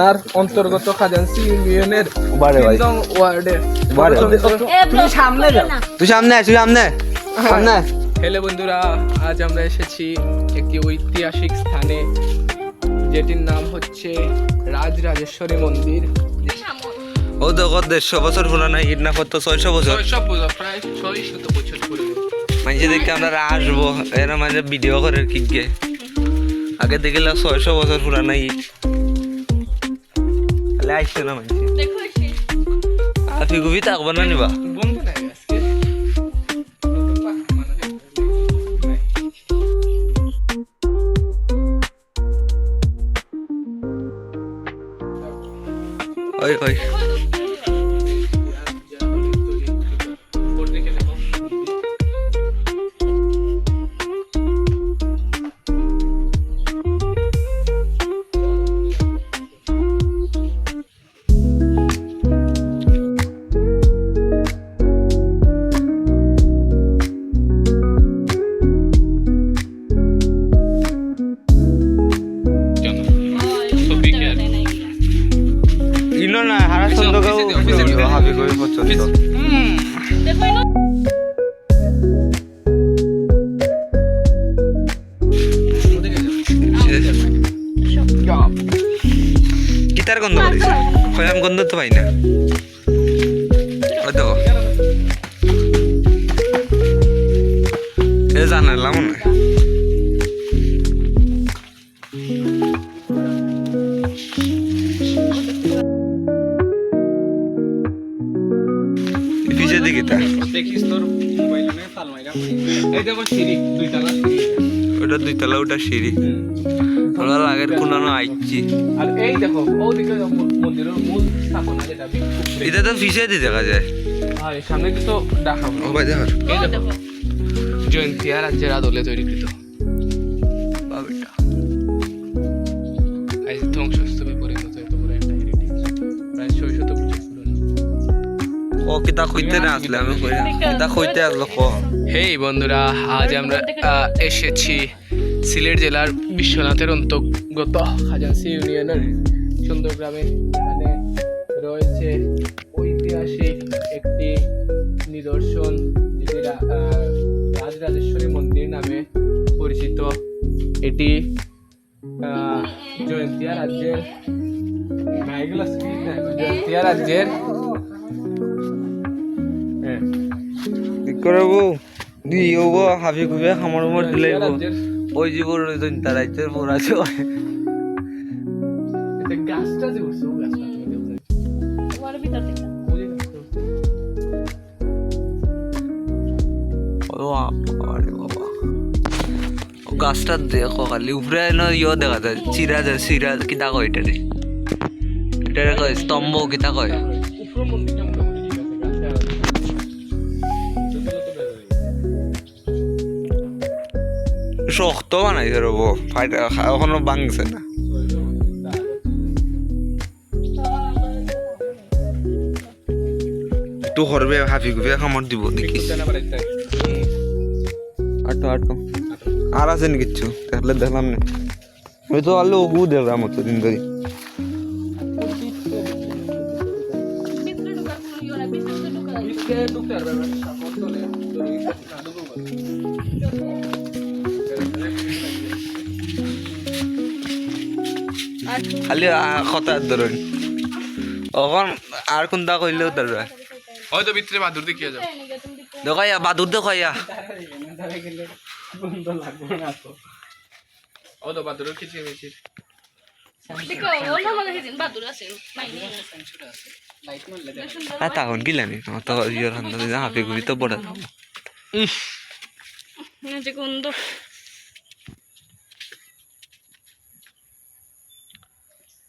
আপনার অন্তর্গত খাজাঞ্চি ইউনিয়নের বারে ভাই 3 নং ওয়ার্ডে বারে তুমি সামনে যাও। তুই সামনে সামনে সামনে হ্যালো বন্ধুরা, আজ আমরা এসেছি একটি ঐতিহাসিক স্থানে যেটির নাম হচ্ছে রাজরাজেশ্বরী মন্দির। ও দেখো 150 বছর পুরানা ইট না কত 600 বছর প্রায় 600 বছর পুরনো। মানে দেখে আমরা আসবো এরা মানে ভিডিও করে কি গে আগে দেখিলাম 600 বছর পুরানা ইট তাহলে আইসো না মানে আর তুই গুবি থাকবো না নিবা বন্ধ নাই আজকে ওই ওই ইনো না হারাসন্দ গাও হাবি কই পছন্দ কিতার গন্ধ করিস কয়াম গন্ধ তো পাই না ওই দেখো এ জানালাম না পিছে দিকে তা দেখিস তোর মোবাইলে নে ফাল মাইরা এই দেখো সিঁড়ি দুইতলা সিঁড়ি ওটা দুইতলা ওটা সিঁড়ি আমরা আগের কোনানো আইছি আর এই দেখো ওদিকে মন্দিরের মূল স্থাপনা যেটা এটা তো পিছে দিয়ে দেখা যায় আর সামনে কিন্তু দেখাবো ও ভাই দেখো এই দেখো জয়ন্তিয়া রাজ্যের আদলে তৈরিকৃত বাবিটা আজ ধ্বংসস্তূপে পরিণত এত বড় একটা হেরিটেজ প্রায় 600 বছর পুরনো। ও কিতা কইতে না আসলে আমি কই না কিতা কইতে আসলো ক হেই বন্ধুরা, আজ আমরা এসেছি সিলেট জেলার বিশ্বনাথের অন্তর্গত খাজাঞ্চি ইউনিয়নের সুন্দর গ্রামে। এখানে রয়েছে ঐতিহাসিক একটি নিদর্শন যেটি রাজরাজেশ্বরী মন্দির নামে পরিচিত। এটি জয়ন্তিয়া রাজ্যের জয়ন্তিয়া রাজ্যের কি করব দিও হাবি গুবে খামর মর দিলাইব রাজ্যের ওই জীবন জনতা রাজ্যের পর আছে এটা গাছটা যে উঠছে ও গাছটা তুমি দেখো ওই গাছটা ও আরে বাবা ও গাছটা দেখো খালি উপরে না ইয়ে দেখা যায় চিরা কিতা কয় এটা রে এটা কয় স্তম্ভ কিতা কয় উপর মন্দিরটা মোটামুটি ঠিক আছে, গাছটা শক্ত বানাইছে রব ফাইটা এখনো ভাঙছে না তো হরবে হাফি গুবে খামর দিব দেখিস আটো আর আছে নি কিচ্ছু তাহলে দেখলাম না ওই তো আলো গু দেখলাম তো দিন ধরে খালি খতার ধরুন এখন আর কোনটা কইলেও তার হয়তো ভিতরে বাদুর দেখিয়ে যাও। দেখাইয়া বাদুর দেখাইয়া ও তো বাদুরের কিচির মিচির তখন কিলানি তো ইয়ের হাফি গুবি তো বড়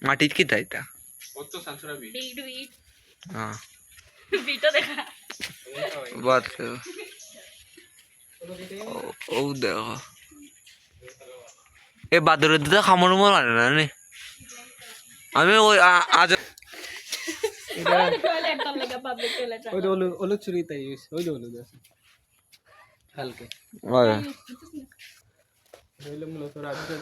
মাটির কি তাইতা কত সানসুরা বি হ্যাঁ ভিডিও দেখা বাত ও দেখো এ বাদরের দিদা খামর মর মানে না নে আমি ওই আজ ওই তো ওলো চুরি তাই ওই তো ওলো হালকা ওই হইলো মূলত রাজু